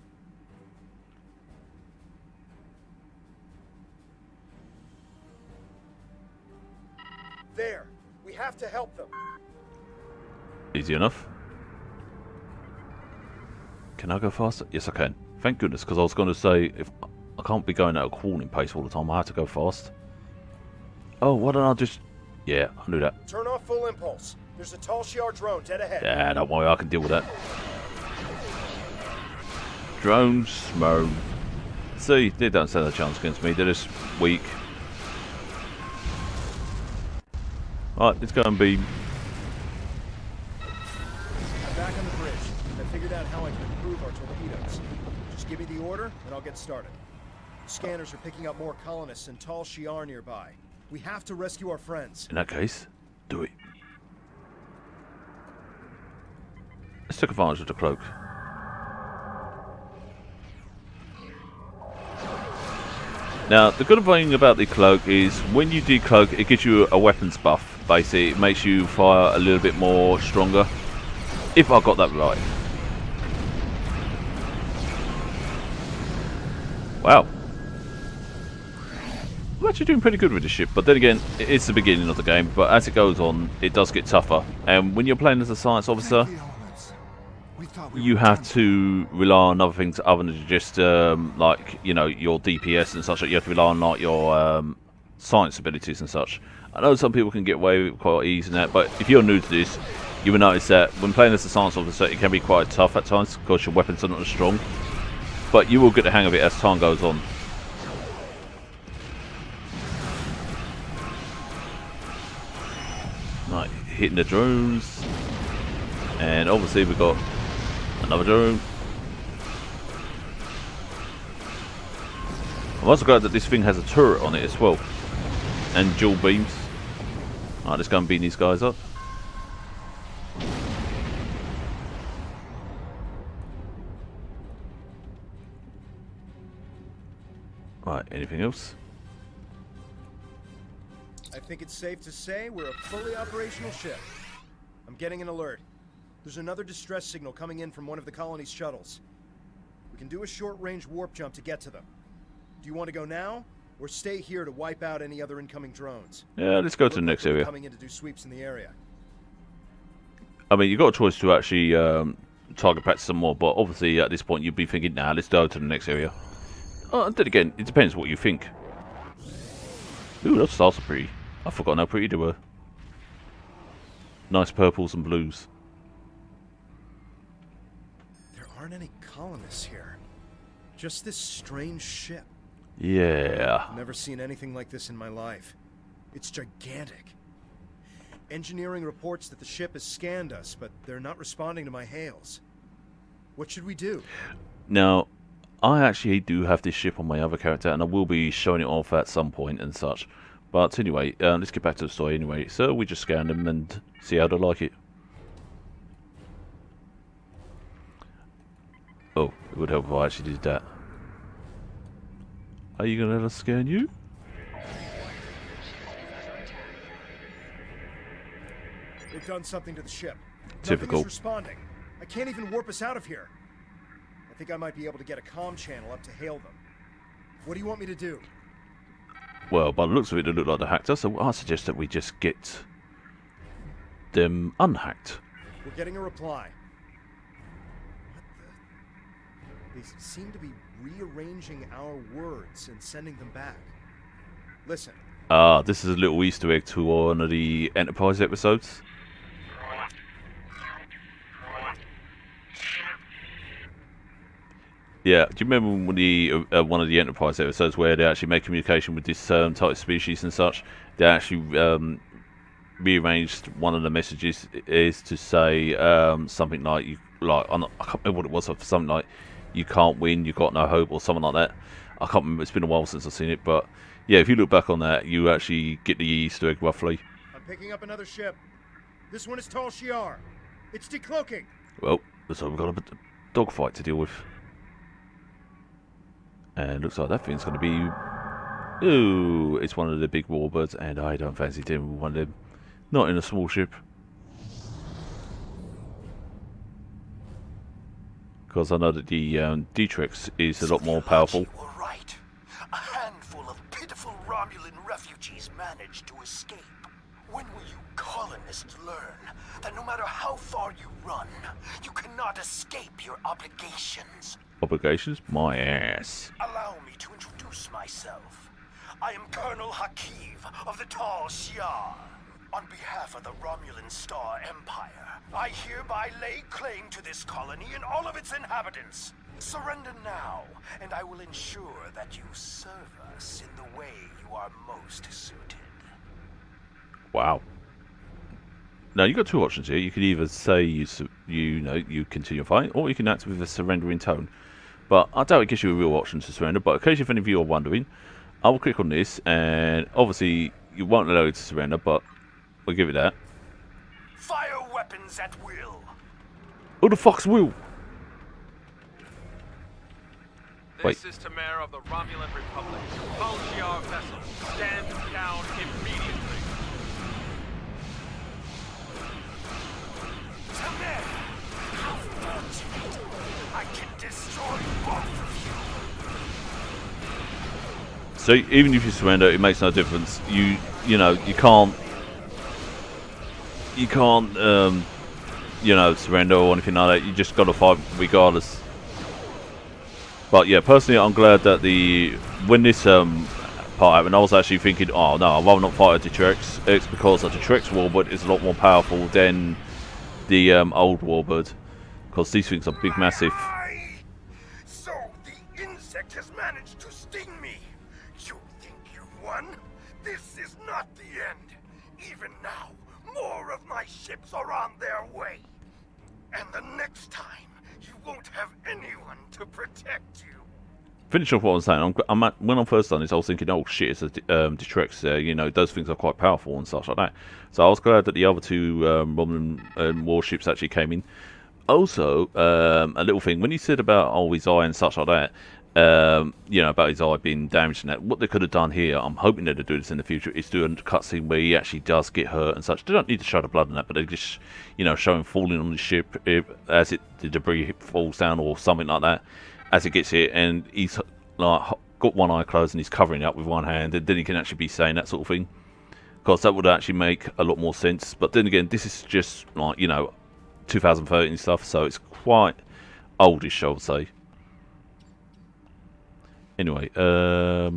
There. We have to help them. Easy enough. Can I go faster? Yes, I can. Thank goodness, because I was going to say, if I can't be going at a crawling pace all the time, I have to go fast. Oh, why don't I just... Yeah, I knew that. Turn off full impulse. There's a tall Shi'ar drone dead ahead. Yeah, don't worry, I can deal with that. Drones, smoke. See, they don't stand a chance against me, they're just weak. Alright, let's go and beam. I'm back on the bridge. I figured out how I can improve our torpedoes. Just give me the order, and I'll get started. Scanners are picking up more colonists and tall Shi'ar nearby. We have to rescue our friends. In that case, do it. Let's take advantage of the cloak. Now, the good thing about the cloak is when you decloak, it gives you a weapons buff. Basically, it makes you fire a little bit more stronger. If I got that right. Wow. I'm actually doing pretty good with this ship, but then again, it's the beginning of the game, but as it goes on, it does get tougher. And when you're playing as a science officer, you have to rely on other things other than just, like, you know, your DPS and such. You have to rely on, like, your science abilities and such. I know some people can get away with quite easy in that, but if you're new to this, you will notice that when playing as a science officer, it can be quite tough at times because your weapons are not as strong. But you will get the hang of it as time goes on. Right, hitting the drones. And obviously we've got another drone. I'm also glad that this thing has a turret on it as well. And dual beams. Alright, let's go and beat these guys up. Right, anything else? I think it's safe to say we're a fully operational ship. I'm getting an alert. There's another distress signal coming in from one of the colony's shuttles. We can do a short-range warp jump to get to them. Do you want to go now, or stay here to wipe out any other incoming drones? Yeah, let's go to the next area. Coming in to do sweeps in the area. I mean, you've got a choice to actually target practice some more, but obviously at this point you'd be thinking, nah, let's go to the next area. Then again, it depends what you think. Ooh, those stars are pretty. I've forgotten how pretty they were. Nice purples and blues. There aren't any colonists here. Just this strange ship. Yeah. I've never seen anything like this in my life. It's gigantic. Engineering reports that the ship has scanned us, but they're not responding to my hails. What should we do? Now, I actually do have this ship on my other character, and I will be showing it off at some point and such. But anyway, let's get back to the story anyway. So we just scan them and see how they like it. Oh, it would help if I actually did that. Are you going to let us scan you? They've done something to the ship. Typical. Nothing is responding. I can't even warp us out of here. I think I might be able to get a comm channel up to hail them. What do you want me to do? Well, by the looks of it, they look like they hacked us, so I suggest that we just get them unhacked. We're getting a reply. What the? They seem to be rearranging our words and sending them back. Listen. This is a little Easter egg to one of the Enterprise episodes. Yeah, do you remember when the one of the Enterprise episodes where they actually made communication with this type of species and such? They actually rearranged one of the messages is to say something like I can't remember what it was, something like "you can't win, you got no hope" or something like that. I can't remember. It's been a while since I've seen it, but yeah, if you look back on that, you actually get the Easter egg roughly. I'm picking up another ship. This one is Tall Shi'ar. It's decloaking. Well, looks like we've got a dogfight to deal with. And looks like that thing's going to be... Ooh, it's one of the big warbirds, and I don't fancy dealing with one of them. Not in a small ship. Because I know that the D-Trex is a lot more powerful. You were right. A handful of pitiful Romulan refugees managed to escape. When will you colonists learn that no matter how far you run, you cannot escape your obligations? Obligations? My ass. Allow me to introduce myself. I am Colonel Hakiv of the Tal Shiar. On behalf of the Romulan Star Empire, I hereby lay claim to this colony and all of its inhabitants. Surrender now, and I will ensure that you serve us in the way you are most suited. Wow. Now you've got two options here. You can either say you continue fighting, or you can act with a surrendering tone. But I doubt it gives you a real option to surrender. But occasionally, if any of you are wondering, I will click on this, and obviously you won't allow you to surrender, but we'll give it that. Fire weapons at will. Who the fuck's Will? This is Tamara of the Romulan Republic. Tal Shiar vessel, stand down immediately. Tamara, how fortunate! I can destroy both of you. So even if you surrender, it makes no difference. You can't surrender or anything like that. You just got to fight regardless. But yeah, personally, I'm glad that when this part happened, I was actually thinking, oh no, I'd rather not fight a Detrex. It's because a Detrex warbird is a lot more powerful than the old warbird, because these things are big, massive. So the insect has managed to sting me. You think you won? This is not the end. Even now, more of my ships are on their way. And the next time, you won't have anyone to protect you. Finish off what I'm saying. When I first done this, I was thinking, oh shit, it's a Detrex there. Those things are quite powerful and stuff like that. So I was glad that the other two Romulan warships actually came in. Also, a little thing, when you said about his eye and such like that, about his eye being damaged and that, what they could have done here, I'm hoping that they do this in the future, is do a cutscene where he actually does get hurt and such. They don't need to show the blood and that, but they just, show him falling on the ship as the debris falls down or something like that, as it gets hit, and he's like got one eye closed and he's covering it up with one hand, and then he can actually be saying that sort of thing. Because that would actually make a lot more sense. But then again, this is just like 2013 stuff, so it's quite oldish, I would say. Anyway, now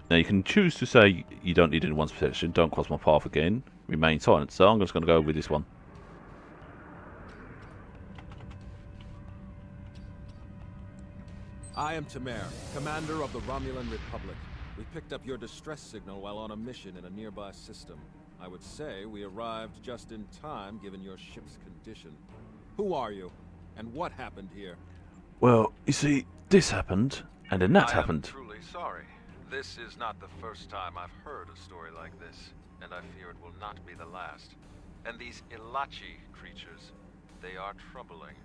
you can choose to say you don't need anyone's protection, don't cross my path again, remain silent. So I'm just going to go with this one. I am Tamar, commander of the Romulan Republic. We picked up your distress signal while on a mission in a nearby system. I would say we arrived just in time given your ship's condition. Who are you? And what happened here? Well, you see, this happened, and then that happened. I am truly sorry. This is not the first time I've heard a story like this, and I fear it will not be the last. And these Ilachi creatures, they are troubling.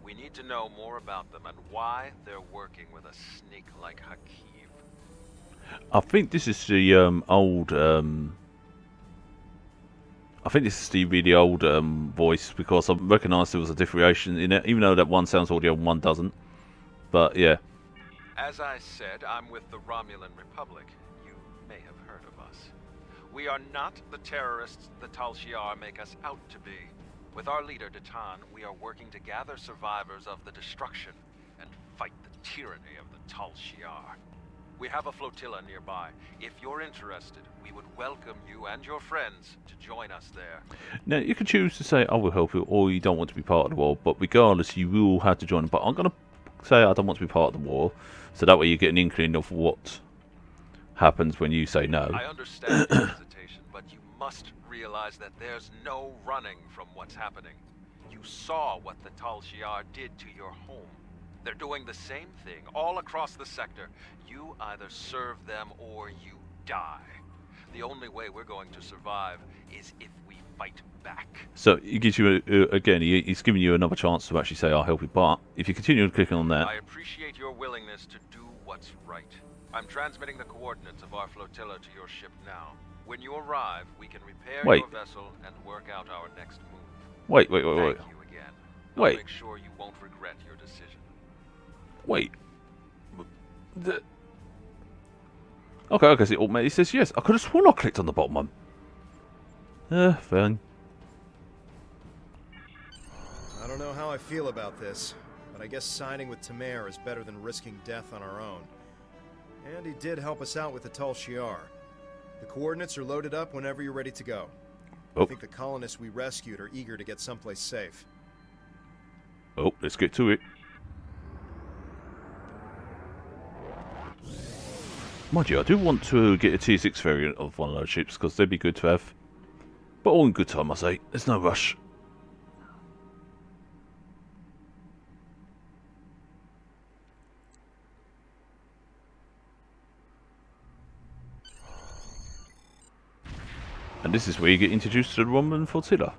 We need to know more about them and why they're working with a snake like Hakiv. I think this is the old. I think this is the really old voice, because I recognised there was a differentiation in it, even though that one sounds audio and one doesn't. But yeah. As I said, I'm with the Romulan Republic. You may have heard of us. We are not the terrorists the Tal Shiar make us out to be. With our leader, Datan, we are working to gather survivors of the destruction and fight the tyranny of the Tal Shiar. We have a flotilla nearby. If you're interested, we would welcome you and your friends to join us there. Now, you can choose to say, I will help you, or you don't want to be part of the war, but regardless, you will have to join. But I'm going to say I don't want to be part of the war, so that way you get an inkling of what happens when you say no. I understand your hesitation, but you must realize that there's no running from what's happening. You saw what the Tal Shiar did to your home. They're doing the same thing all across the sector. You either serve them or you die. The only way we're going to survive is if we fight back. So he gives you, again, he's giving you another chance to actually say, I'll help you. But if you continue clicking on that... I appreciate your willingness to do what's right. I'm transmitting the coordinates of our flotilla to your ship now. When you arrive, we can repair your vessel and work out our next move. Wait. Thank you again. I'll make sure you won't regret your decision. Wait. Okay, so it automatically says yes. I could have sworn I clicked on the bottom one. Fine. I don't know how how I feel about this, but I guess signing with Tamer is better than risking death on our own. And he did help us out with the Tal Shiar. The coordinates are loaded up whenever you're ready to go. I think the colonists we rescued are eager to get someplace safe. Oh, let's get to it. Mind you, I do want to get a T6 variant of one of those ships, because they'd be good to have. But all in good time, I say. There's no rush. And this is where you get introduced to the Romulan flotilla.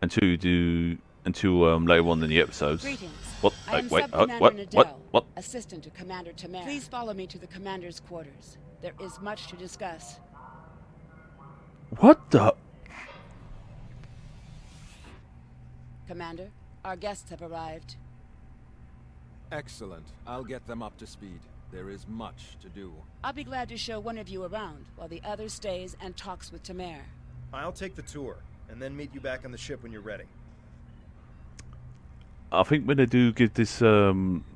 Until later on in the episodes. Greetings. What? I am Wait, Sub-Commander what? Assistant to Commander Tamer. Please follow me to the commander's quarters. There is much to discuss. What the? Commander, our guests have arrived. Excellent. I'll get them up to speed. There is much to do. I'll be glad to show one of you around, while the other stays and talks with Tamer. I'll take the tour, and then meet you back on the ship when you're ready. I think when they do give this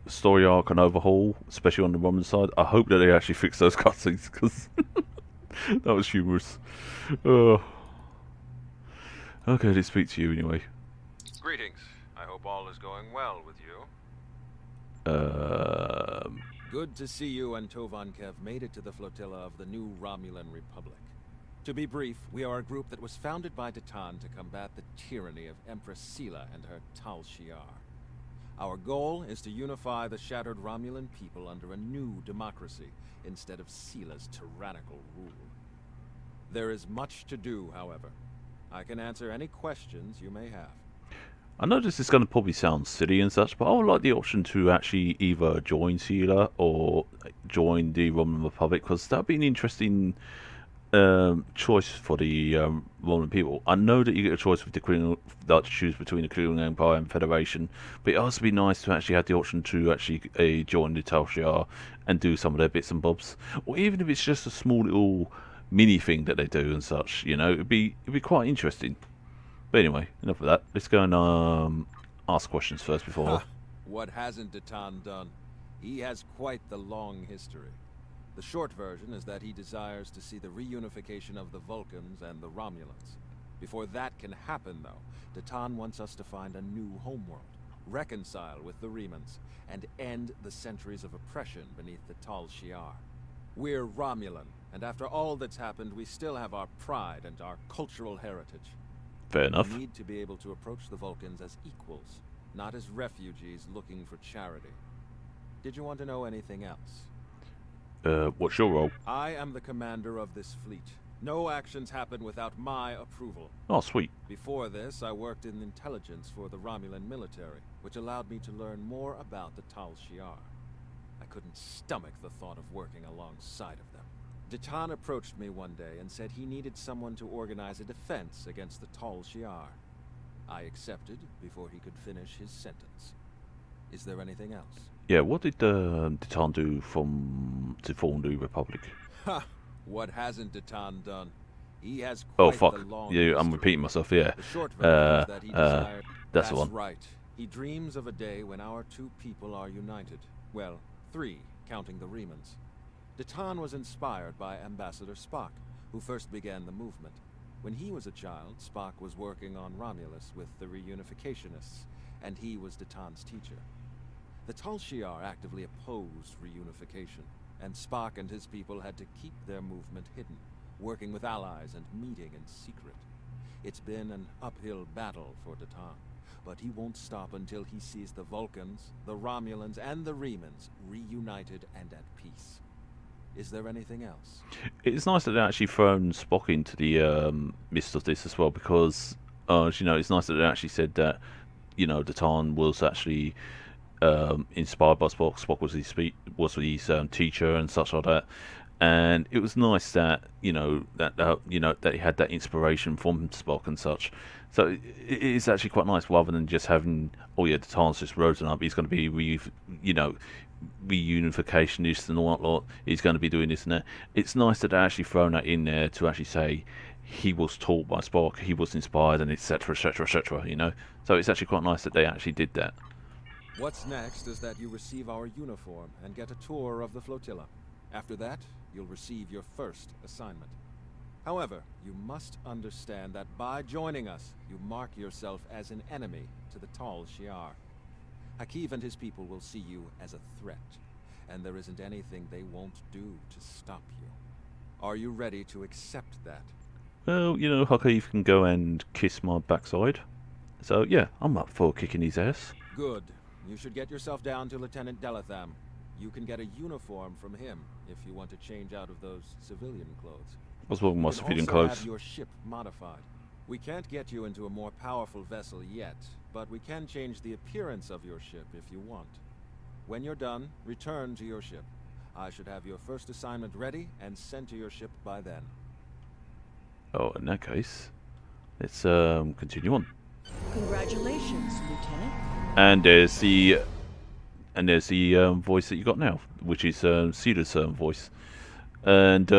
story arc an overhaul, especially on the Romulan side, I hope that they actually fix those cutscenes, because that was humorous. Okay, let's speak to you anyway. Greetings. I hope all is going well with you. Good to see you and Tovankev made it to the flotilla of the new Romulan Republic. To be brief, we are a group that was founded by Datan to combat the tyranny of Empress Sela and her Tal Shiar. Our goal is to unify the shattered Romulan people under a new democracy instead of Sela's tyrannical rule. There is much to do, however. I can answer any questions you may have. I know this is going to probably sound silly and such, but I would like the option to actually either join Sela or join the Romulan Republic, because that would be an interesting choice for the Romulan people. I know that you get a choice with the Klingon, like to choose between the Klingon Empire and Federation, but it also be nice to actually have the option to actually join the Tal Shiar and do some of their bits and bobs, or even if it's just a small little mini thing that they do and such. You know, it'd be quite interesting. But anyway, enough of that. Let's go and ask questions first before. What hasn't Datan done? He has quite the long history. The short version is that he desires to see the reunification of the Vulcans and the Romulans. Before that can happen, though, Datan wants us to find a new homeworld, reconcile with the Remans, and end the centuries of oppression beneath the Tal Shiar. We're Romulan, and after all that's happened, we still have our pride and our cultural heritage. Fair enough. We need to be able to approach the Vulcans as equals, not as refugees looking for charity. Did you want to know anything else? What's your role? I am the commander of this fleet. No actions happen without my approval. Oh, sweet. Before this, I worked in intelligence for the Romulan military, which allowed me to learn more about the Tal Shiar. I couldn't stomach the thought of working alongside of them. Datan approached me one day and said he needed someone to organize a defense against the Tal Shiar. I accepted before he could finish his sentence. Is there anything else? Yeah, what did Datan do to form the Republic? Ha! What hasn't Datan done? He has Oh quite fuck! the long Yeah, I'm history. repeating myself. Yeah. The short version is that he desired... That's the one. right. He dreams of a day when our two people are united. Well, three, counting the Remans. Datan was inspired by Ambassador Spock, who first began the movement. When he was a child, Spock was working on Romulus with the reunificationists, and he was Datan's teacher. The Tal Shiar actively opposed reunification, and Spock and his people had to keep their movement hidden, working with allies and meeting in secret. It's been an uphill battle for Datan, but he won't stop until he sees the Vulcans, the Romulans, and the Remans reunited and at peace. Is there anything else? It's nice that they actually thrown Spock into the midst of this as well, because you know, it's nice that they actually said that, you know, Datan was actually inspired by Spock. Spock was his teacher and such like that, and it was nice that you know that he had that inspiration from Spock and such. So it is actually quite nice, rather than just having, oh yeah, Datan's just risen up. He's going to be reunificationist and all that lot. He's going to be doing this and that. It's nice that they're actually thrown that in there to actually say he was taught by Spock, he was inspired, and etc. etc. etc. You know, so it's actually quite nice that they actually did that. What's next is that you receive our uniform and get a tour of the flotilla. After that, you'll receive your first assignment. However, you must understand that by joining us, you mark yourself as an enemy to the Tal Shiar. Hakiv and his people will see you as a threat, and there isn't anything they won't do to stop you. Are you ready to accept that? Well, you know, Hakiv can go and kiss my backside. So yeah, I'm up for kicking his ass. Good. You should get yourself down to Lieutenant Delatham. You can get a uniform from him if you want to change out of those civilian clothes. What's wrong with my civilian also clothes? Have your ship modified. We can't get you into a more powerful vessel yet, but we can change the appearance of your ship if you want. When you're done, return to your ship. I should have your first assignment ready and sent to your ship by then. Oh, in that case, let's continue on. Congratulations, Lieutenant. And there's the voice that you got now, which is Cedar's voice, and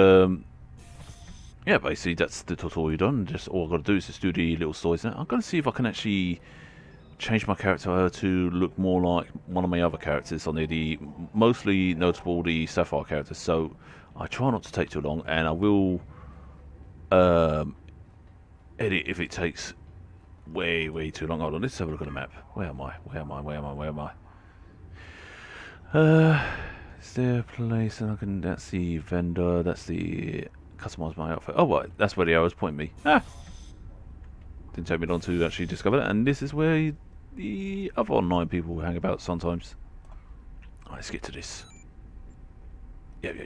yeah, basically that's the tutorial done. Just all I've got to do is just do the little stories now. I'm going to see if I can actually change my character to look more like one of my other characters on there, the mostly notable the Sapphire characters. So I try not to take too long, and I will edit if it takes way too long. Hold on, let's have a look at the map. Where am I? Is there a place that I can... That's the vendor, that's the... Customize my outfit. Oh, right, that's where the arrows point me. Didn't take me long to actually discover that. And this is where the other online people hang about sometimes. Right, let's get to this. Yep.